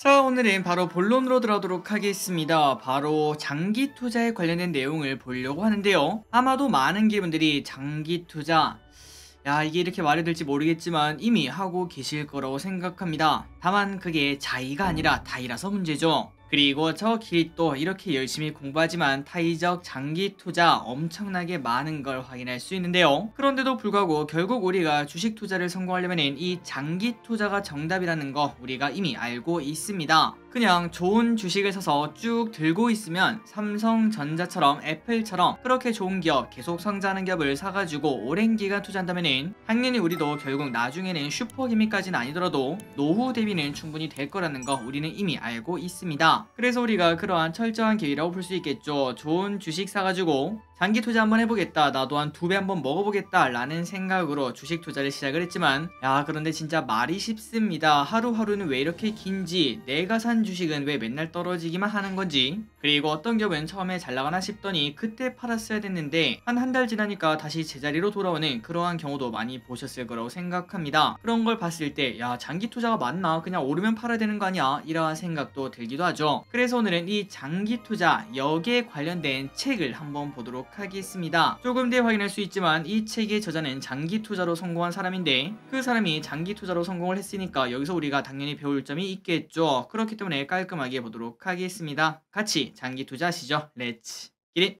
자, 오늘은 바로 본론으로 들어가도록 하겠습니다. 바로 장기 투자에 관련된 내용을 보려고 하는데요. 아마도 많은 분들이 장기 투자, 야, 이게 이렇게 말이 될지 모르겠지만 이미 하고 계실 거라고 생각합니다. 다만 그게 자의가 아니라 다이라서 문제죠. 그리고 저 길이 또 이렇게 열심히 공부하지만 타의적 장기 투자 엄청나게 많은 걸 확인할 수 있는데요. 그런데도 불구하고 결국 우리가 주식 투자를 성공하려면 이 장기 투자가 정답이라는 거 우리가 이미 알고 있습니다. 그냥 좋은 주식을 사서 쭉 들고 있으면 삼성전자처럼 애플처럼 그렇게 좋은 기업, 계속 성장하는 기업을 사가지고 오랜 기간 투자한다면 당연히 우리도 결국 나중에는 슈퍼기미까지는 아니더라도 노후 대비는 충분히 될 거라는 거 우리는 이미 알고 있습니다. 그래서 우리가 그러한 철저한 계획이라고 볼 수 있겠죠. 좋은 주식 사가지고 장기 투자 한번 해보겠다, 나도 한 2배 한번 먹어보겠다 라는 생각으로 주식 투자를 시작을 했지만, 야, 그런데 진짜 말이 쉽습니다. 하루하루는 왜 이렇게 긴지, 내가 산 주식은 왜 맨날 떨어지기만 하는 건지, 그리고 어떤 기업은 처음에 잘 나가나 싶더니 그때 팔았어야 됐는데 한 달 지나니까 다시 제자리로 돌아오는 그러한 경우도 많이 보셨을 거라고 생각합니다. 그런 걸 봤을 때 야, 장기 투자가 맞나? 그냥 오르면 팔아야 되는 거 아니야? 이러한 생각도 들기도 하죠. 그래서 오늘은 이 장기 투자, 여기에 관련된 책을 한번 보도록 하겠습니다. 조금 뒤에 확인할 수 있지만 이 책의 저자는 장기 투자로 성공한 사람인데, 그 사람이 장기 투자로 성공을 했으니까 여기서 우리가 당연히 배울 점이 있겠죠. 그렇기 때문에 깔끔하게 보도록 하겠습니다. 같이 장기 투자하시죠. 렛츠 기릿.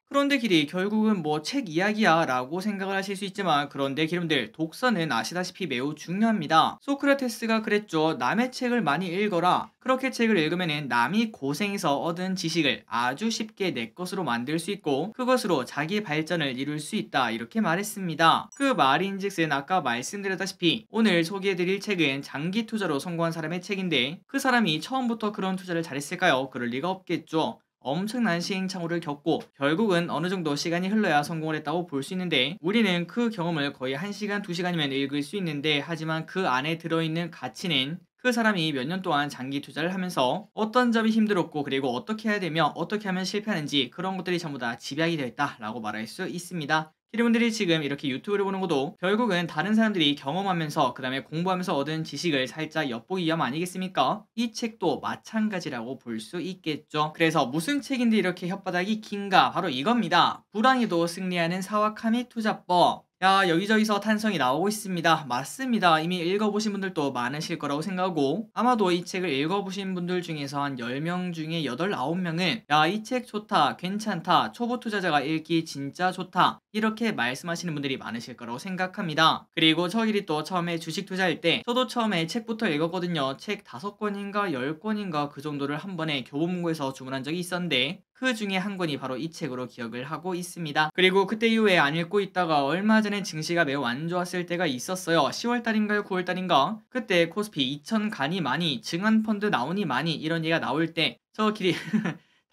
그런데 길이 결국은 뭐 책 이야기야 라고 생각을 하실 수 있지만, 그런데 기름들, 독서는 아시다시피 매우 중요합니다. 소크라테스가 그랬죠. 남의 책을 많이 읽어라. 그렇게 책을 읽으면 남이 고생해서 얻은 지식을 아주 쉽게 내 것으로 만들 수 있고 그것으로 자기 발전을 이룰 수 있다, 이렇게 말했습니다. 그 말인즉슨 아까 말씀드렸다시피 오늘 소개해드릴 책은 장기 투자로 성공한 사람의 책인데, 그 사람이 처음부터 그런 투자를 잘했을까요? 그럴 리가 없겠죠. 엄청난 시행착오를 겪고 결국은 어느 정도 시간이 흘러야 성공을 했다고 볼 수 있는데, 우리는 그 경험을 거의 1시간, 2시간이면 읽을 수 있는데, 하지만 그 안에 들어있는 가치는 그 사람이 몇 년 동안 장기 투자를 하면서 어떤 점이 힘들었고, 그리고 어떻게 해야 되며 어떻게 하면 실패하는지, 그런 것들이 전부 다 집약이 되어 있다라고 말할 수 있습니다. 여러분들이 지금 이렇게 유튜브를 보는 것도 결국은 다른 사람들이 경험하면서 그 다음에 공부하면서 얻은 지식을 살짝 엿보기 위함 아니겠습니까? 이 책도 마찬가지라고 볼 수 있겠죠. 그래서 무슨 책인데 이렇게 혓바닥이 긴가? 바로 이겁니다. 불황에도 승리하는 사와카미 투자법. 야, 여기저기서 탄성이 나오고 있습니다. 맞습니다. 이미 읽어보신 분들도 많으실 거라고 생각하고, 아마도 이 책을 읽어보신 분들 중에서 한 10명 중에 8, 9명은 야, 이 책 좋다, 괜찮다, 초보 투자자가 읽기 진짜 좋다, 이렇게 말씀하시는 분들이 많으실 거라고 생각합니다. 그리고 저희들이 또 처음에 주식 투자할 때 저도 처음에 책부터 읽었거든요. 책 5권인가 10권인가 그 정도를 한 번에 교보문고에서 주문한 적이 있었는데, 그 중에 한 권이 바로 이 책으로 기억을 하고 있습니다. 그리고 그때 이후에 안 읽고 있다가 얼마 전에 증시가 매우 안 좋았을 때가 있었어요. 10월달인가요? 9월달인가? 그때 코스피 2000 가니 많이, 증안펀드 나오니 많이, 이런 얘기가 나올 때 저 길이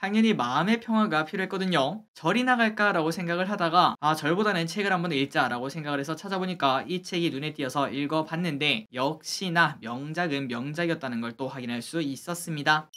당연히 마음의 평화가 필요했거든요. 절이 나갈까라고 생각을 하다가 절보다는 책을 한번 읽자라고 생각을 해서 찾아보니까 이 책이 눈에 띄어서 읽어봤는데, 역시나 명작은 명작이었다는 걸 또 확인할 수 있었습니다.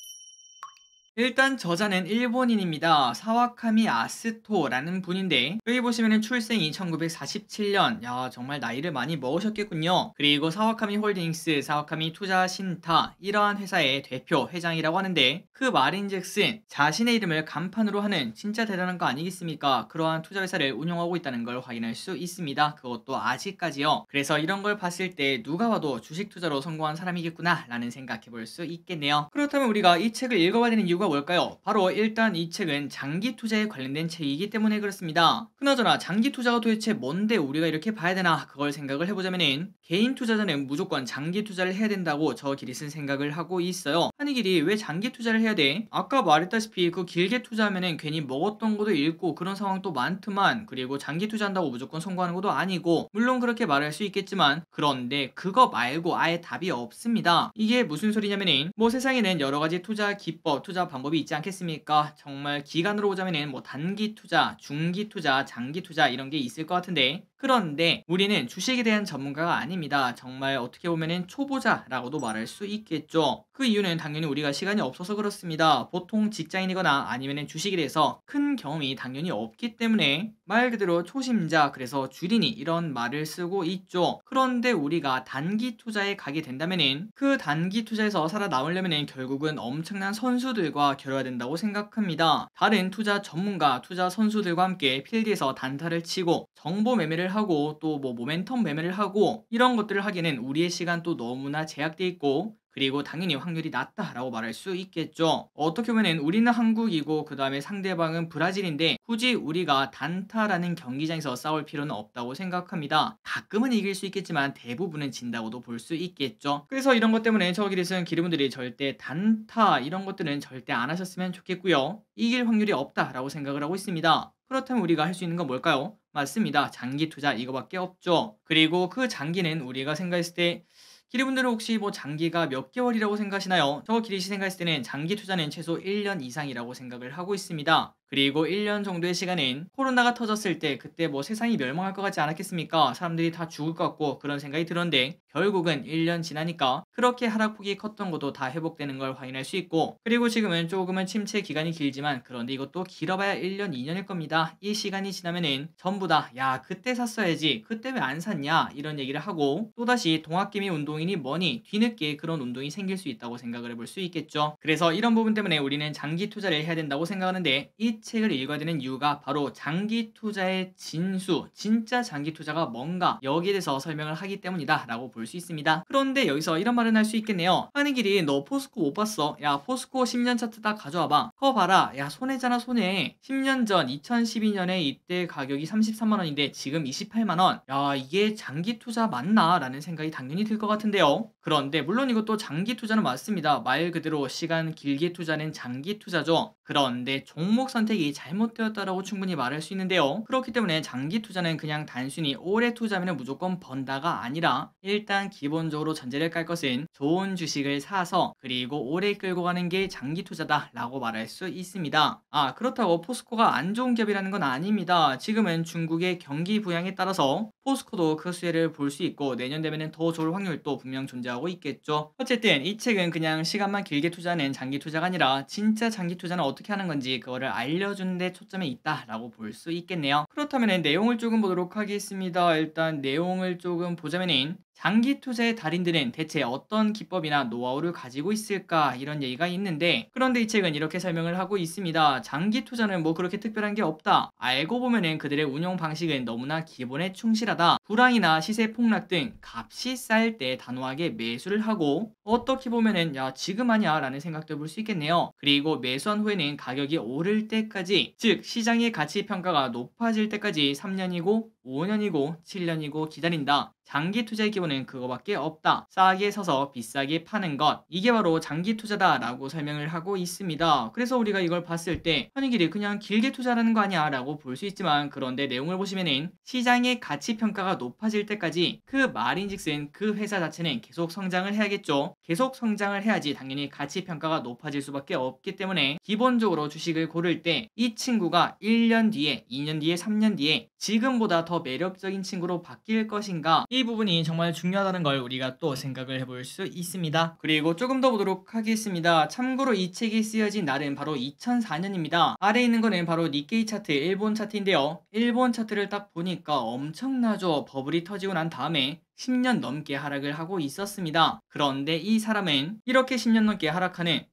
일단 저자는 일본인입니다. 사와카미 아스토라는 분인데, 여기 보시면은 출생이 1947년. 야, 정말 나이를 많이 먹으셨겠군요. 그리고 사와카미 홀딩스, 사와카미 투자 신타, 이러한 회사의 대표 회장이라고 하는데, 그 말인즉슨 자신의 이름을 간판으로 하는 진짜 대단한 거 아니겠습니까? 그러한 투자 회사를 운영하고 있다는 걸 확인할 수 있습니다. 그것도 아직까지요. 그래서 이런 걸 봤을 때 누가 봐도 주식 투자로 성공한 사람이겠구나 라는 생각해 볼 수 있겠네요. 그렇다면 우리가 이 책을 읽어봐야 되는 이유가 뭘까요? 바로 일단 이 책은 장기 투자에 관련된 책이기 때문에 그렇습니다. 그나저나 장기 투자가 도대체 뭔데 우리가 이렇게 봐야 되나, 그걸 생각을 해보자면은 개인 투자자는 무조건 장기 투자를 해야 된다고 저 길이 쓴 생각을 하고 있어요. 아니 길이 왜 장기 투자를 해야 돼? 아까 말했다시피 그 길게 투자하면은 괜히 먹었던 것도 잃고 그런 상황도 많더만, 그리고 장기 투자한다고 무조건 성공하는 것도 아니고, 물론 그렇게 말할 수 있겠지만, 그런데 그거 말고 아예 답이 없습니다. 이게 무슨 소리냐면은 뭐 세상에는 여러 가지 투자 기법, 투자 방법이 있지 않겠습니까? 정말 기간으로 보자면은 뭐 단기 투자, 중기 투자, 장기 투자 이런 게 있을 것 같은데, 그런데 우리는 주식에 대한 전문가가 아닙니다. 정말 어떻게 보면은 초보자라고도 말할 수 있겠죠. 그 이유는 당연히 우리가 시간이 없어서 그렇습니다. 보통 직장인이거나 아니면은 주식에 대해서 큰 경험이 당연히 없기 때문에 말 그대로 초심자, 그래서 주린이 이런 말을 쓰고 있죠. 그런데 우리가 단기 투자에 가게 된다면은 그 단기 투자에서 살아남으려면은 결국은 엄청난 선수들과 겨뤄야 된다고 생각합니다. 다른 투자 전문가, 투자 선수들과 함께 필드에서 단타를 치고 정보 매매를 하고 또 뭐 모멘텀 매매를 하고 이런 것들을 하기에는 우리의 시간도 너무나 제약돼 있고, 그리고 당연히 확률이 낮다라고 말할 수 있겠죠. 어떻게 보면은 우리는 한국이고 그 다음에 상대방은 브라질인데 굳이 우리가 단타라는 경기장에서 싸울 필요는 없다고 생각합니다. 가끔은 이길 수 있겠지만 대부분은 진다고도 볼 수 있겠죠. 그래서 이런 것 때문에 저 기릿은 기르분들이 절대 단타 이런 것들은 절대 안 하셨으면 좋겠고요. 이길 확률이 없다라고 생각을 하고 있습니다. 그렇다면 우리가 할 수 있는 건 뭘까요? 맞습니다. 장기 투자 이거밖에 없죠. 그리고 그 장기는 우리가 생각했을 때 기리분들은 혹시 뭐 장기가 몇 개월이라고 생각하시나요? 저 기리씨 생각했을 때는 장기 투자는 최소 1년 이상이라고 생각을 하고 있습니다. 그리고 1년 정도의 시간은 코로나가 터졌을 때 그때 뭐 세상이 멸망할 것 같지 않았겠습니까? 사람들이 다 죽을 것 같고 그런 생각이 들었는데 결국은 1년 지나니까 그렇게 하락폭이 컸던 것도 다 회복되는 걸 확인할 수 있고, 그리고 지금은 조금은 침체 기간이 길지만 그런데 이것도 길어봐야 1년 2년일 겁니다. 이 시간이 지나면은 전부 다 야 그때 샀어야지 그때 왜 안 샀냐 이런 얘기를 하고 또다시 동학개미 운동이니 뭐니 뒤늦게 그런 운동이 생길 수 있다고 생각을 해볼 수 있겠죠. 그래서 이런 부분 때문에 우리는 장기 투자를 해야 된다고 생각하는데 이 책을 읽어야 되는 이유가 바로 장기 투자의 진수, 진짜 장기 투자가 뭔가 여기에 대해서 설명을 하기 때문이다 라고 볼 수 있습니다. 그런데 여기서 이런 말은 할 수 있겠네요. 하는 길이 너 포스코 못 봤어? 야 포스코 10년 차트 딱 가져와봐. 그거 봐라. 야 손해잖아 손해. 10년 전 2012년에 이때 가격이 33만원인데 지금 28만원. 야 이게 장기 투자 맞나? 라는 생각이 당연히 들 것 같은데요. 그런데 물론 이것도 장기 투자는 맞습니다. 말 그대로 시간 길게 투자는 장기 투자죠. 그런데 종목 선택이 잘못되었다라고 충분히 말할 수 있는데요. 그렇기 때문에 장기 투자는 그냥 단순히 오래 투자하면 무조건 번다가 아니라 일단 기본적으로 전제를 깔 것은 좋은 주식을 사서 그리고 오래 끌고 가는 게 장기 투자다 라고 말할 수 있습니다. 그렇다고 포스코가 안 좋은 기업이라는 건 아닙니다. 지금은 중국의 경기 부양에 따라서 포스코도 그 수혜를 볼 수 있고 내년 되면은 더 좋을 확률도 분명 존재하고 있겠죠. 어쨌든 이 책은 그냥 시간만 길게 투자하는 장기 투자가 아니라 진짜 장기 투자는 어떻게 하는 건지 그거를 알려주는 데 초점이 있다라고 볼 수 있겠네요. 그렇다면 내용을 조금 보도록 하겠습니다. 일단 내용을 조금 보자면은 장기 투자의 달인들은 대체 어떤 기법이나 노하우를 가지고 있을까 이런 얘기가 있는데, 그런데 이 책은 이렇게 설명을 하고 있습니다. 장기 투자는 뭐 그렇게 특별한 게 없다. 알고 보면은 그들의 운영 방식은 너무나 기본에 충실하다. 불황이나 시세 폭락 등 값이 쌓일 때 단호하게 매수를 하고, 어떻게 보면은 야 지금 아니야 라는 생각도 해볼 수 있겠네요. 그리고 매수한 후에는 가격이 오를 때까지, 즉 시장의 가치 평가가 높아질 때까지 3년이고 5년이고 7년이고 기다린다. 장기 투자의 기본은 그거밖에 없다. 싸게 사서 비싸게 파는 것. 이게 바로 장기 투자다 라고 설명을 하고 있습니다. 그래서 우리가 이걸 봤을 때 아니 길이 그냥 길게 투자라는 거 아니야 라고 볼 수 있지만, 그런데 내용을 보시면은 시장의 가치 평가가 높아질 때까지 그 말인즉슨 그 회사 자체는 계속 성장을 해야겠죠. 계속 성장을 해야지 당연히 가치 평가가 높아질 수밖에 없기 때문에 기본적으로 주식을 고를 때 이 친구가 1년 뒤에 2년 뒤에 3년 뒤에 지금보다 더 매력적인 친구로 바뀔 것인가, 이 부분이 정말 중요하다는 걸 우리가 또 생각을 해볼 수 있습니다. 그리고 조금 더 보도록 하겠습니다. 참고로 이 책이 쓰여진 날은 바로 2004년입니다. 아래에 있는 거는 바로 니케이 차트, 일본 차트인데요. 일본 차트를 딱 보니까 엄청나죠. 버블이 터지고 난 다음에 10년 넘게 하락을 하고 있었습니다. 그런데 이 사람은 이렇게 10년 넘게 하락하는,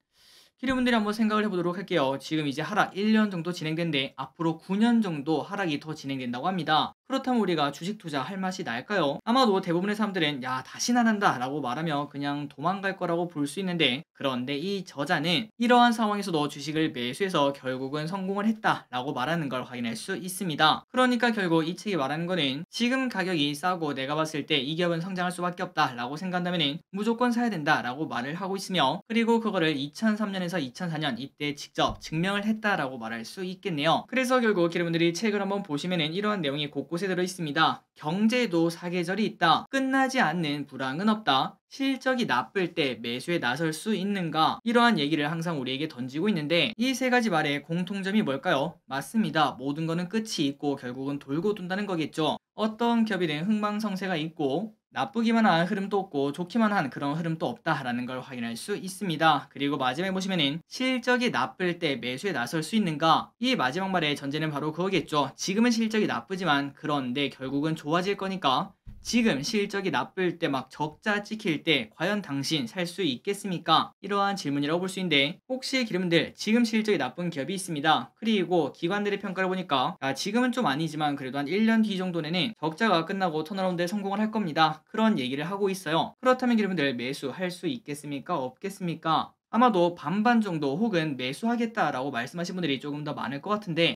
키리분들이 한번 생각을 해보도록 할게요. 지금 이제 하락 1년 정도 진행된데 앞으로 9년 정도 하락이 더 진행된다고 합니다. 그렇다면 우리가 주식 투자 할 맛이 날까요? 아마도 대부분의 사람들은 야 다시는 안 한다 라고 말하며 그냥 도망갈 거라고 볼 수 있는데, 그런데 이 저자는 이러한 상황에서도 주식을 매수해서 결국은 성공을 했다 라고 말하는 걸 확인할 수 있습니다. 그러니까 결국 이 책이 말하는 거는 지금 가격이 싸고 내가 봤을 때 이 기업은 성장할 수밖에 없다 라고 생각한다면 무조건 사야 된다 라고 말을 하고 있으며, 그리고 그거를 2003년에서 2004년 이때 직접 증명을 했다라고 말할 수 있겠네요. 그래서 결국 여러분들이 책을 한번 보시면은 이러한 내용이 곳곳에 들어 있습니다. 경제에도 사계절이 있다. 끝나지 않는 불황은 없다. 실적이 나쁠 때 매수에 나설 수 있는가? 이러한 얘기를 항상 우리에게 던지고 있는데 이 세 가지 말의 공통점이 뭘까요? 맞습니다. 모든 거는 끝이 있고 결국은 돌고 돈다는 거겠죠. 어떤 기업이든 흥망성쇠가 있고 나쁘기만 한 흐름도 없고 좋기만 한 그런 흐름도 없다라는 걸 확인할 수 있습니다. 그리고 마지막에 보시면은 실적이 나쁠 때 매수에 나설 수 있는가? 이 마지막 말의 전제는 바로 그거겠죠. 지금은 실적이 나쁘지만 그런데 결국은 좋아질 거니까 지금 실적이 나쁠 때 막 적자 찍힐 때 과연 당신 살 수 있겠습니까? 이러한 질문이라고 볼 수 있는데 혹시 기름들 지금 실적이 나쁜 기업이 있습니다. 그리고 기관들의 평가를 보니까 지금은 좀 아니지만 그래도 한 1년 뒤 정도내는 적자가 끝나고 턴어라운드에 성공을 할 겁니다. 그런 얘기를 하고 있어요. 그렇다면 기름들 매수할 수 있겠습니까? 없겠습니까? 아마도 반반 정도 혹은 매수하겠다라고 말씀하신 분들이 조금 더 많을 것 같은데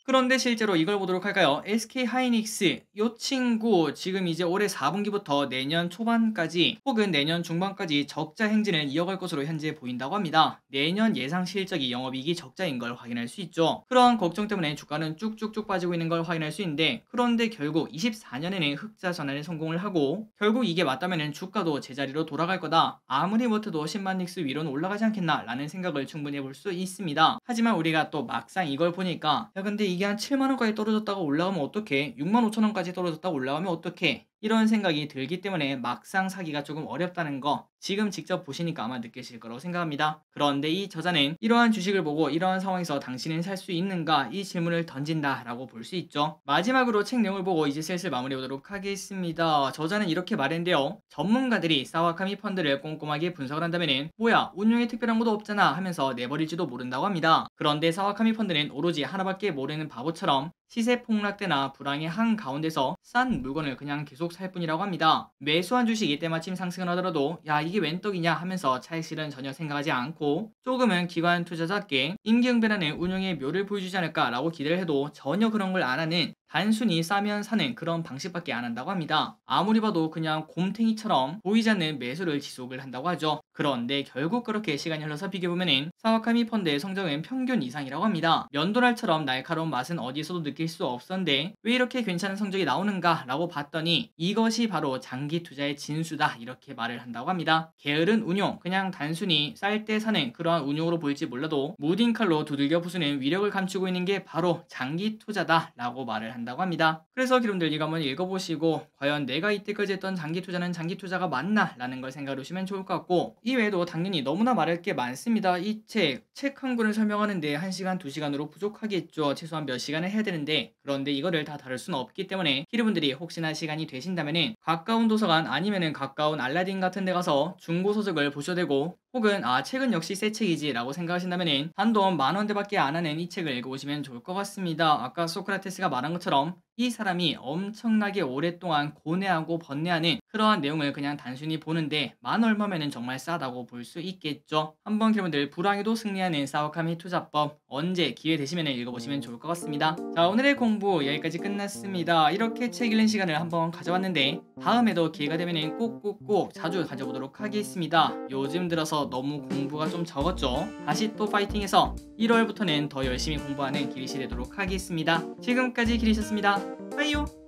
그런데 실제로 이걸 보도록 할까요? SK 하이닉스 이 친구 지금 이제 올해 4분기부터 내년 초반까지 혹은 내년 중반까지 적자 행진을 이어갈 것으로 현재 보인다고 합니다. 내년 예상 실적이 영업이익이 적자인 걸 확인할 수 있죠. 그러한 걱정 때문에 주가는 쭉쭉쭉 빠지고 있는 걸 확인할 수 있는데 그런데 결국 24년에는 흑자 전환에 성공을 하고 결국 이게 맞다면 주가도 제자리로 돌아갈 거다. 아무리 못해도 10만 닉스 위로는 올라가지 않겠나 라는 생각을 충분히 해볼 수 있습니다. 하지만 우리가 또 막상 이걸 보니까 야 근데 이게 한 7만원까지 떨어졌다가 올라가면 어떡해? 6만 5천원까지 떨어졌다가 올라가면 어떡해? 이런 생각이 들기 때문에 막상 사기가 조금 어렵다는 거 지금 직접 보시니까 아마 느끼실 거라고 생각합니다. 그런데 이 저자는 이러한 주식을 보고 이러한 상황에서 당신은 살 수 있는가 이 질문을 던진다 라고 볼 수 있죠. 마지막으로 책 내용을 보고 이제 슬슬 마무리 보도록 하겠습니다. 저자는 이렇게 말했는데요. 전문가들이 사와카미 펀드를 꼼꼼하게 분석을 한다면 뭐야 운용에 특별한 것도 없잖아 하면서 내버릴지도 모른다고 합니다. 그런데 사와카미 펀드는 오로지 하나밖에 모르는 바보처럼 시세 폭락 때나 불황의 한가운데서 싼 물건을 그냥 계속 살 뿐이라고 합니다. 매수한 주식이 때마침 상승을 하더라도 야 이게 웬 떡이냐 하면서 차익 실은 전혀 생각하지 않고 조금은 기관 투자자답게 임기응변하는 운용의 묘를 보여주지 않을까 라고 기대를 해도 전혀 그런 걸 안 하는 단순히 싸면 사는 그런 방식밖에 안 한다고 합니다. 아무리 봐도 그냥 곰탱이처럼 보이지 않는 매수를 지속을 한다고 하죠. 그런데 결국 그렇게 시간이 흘러서 비교해보면 사와카미 펀드의 성적은 평균 이상이라고 합니다. 면도날처럼 날카로운 맛은 어디서도 느낄 수 없었는데 왜 이렇게 괜찮은 성적이 나오는가 라고 봤더니 이것이 바로 장기 투자의 진수다 이렇게 말을 한다고 합니다. 게으른 운용 그냥 단순히 쌀 때 사는 그러한 운용으로 보일지 몰라도 무딘 칼로 두들겨 부수는 위력을 감추고 있는 게 바로 장기 투자다 라고 말을 한다고 합니다. 그래서 여러분들 이거 한번 읽어보시고 과연 내가 이때까지 했던 장기 투자는 장기 투자가 맞나 라는 걸 생각해 보시면 좋을 것 같고 이외에도 당연히 너무나 말할 게 많습니다. 이 책 한 권을 설명하는데 1시간 2시간으로 부족하겠죠. 최소한 몇 시간을 해야 되는데 그런데 이거를 다 다룰 수는 없기 때문에 여러분들이 혹시나 시간이 되신다면은 가까운 도서관 아니면은 가까운 알라딘 같은 데 가서 중고서적을 보셔도 되고 혹은 책은 역시 새 책이지 라고 생각하신다면은 단돈 10,000원대밖에 안 하는 이 책을 읽어보시면 좋을 것 같습니다. 아까 소크라테스가 말한 것처럼 이 사람이 엄청나게 오랫동안 고뇌하고 번뇌하는 그러한 내용을 그냥 단순히 보는데 만 얼마면은 정말 싸다고 볼 수 있겠죠. 한번 여러분들 불황에도 승리하는 사와카미 투자법 언제 기회 되시면 읽어보시면 좋을 것 같습니다. 자 오늘의 공부 여기까지 끝났습니다. 이렇게 책 읽는 시간을 한번 가져왔는데 다음에도 기회가 되면 꼭꼭꼭 자주 가져보도록 하겠습니다. 요즘 들어서 너무 공부가 좀 적었죠. 다시 또 파이팅해서 1월부터는 더 열심히 공부하는 기리시 되도록 하겠습니다. 지금까지 기리셨습니다. 빠이요.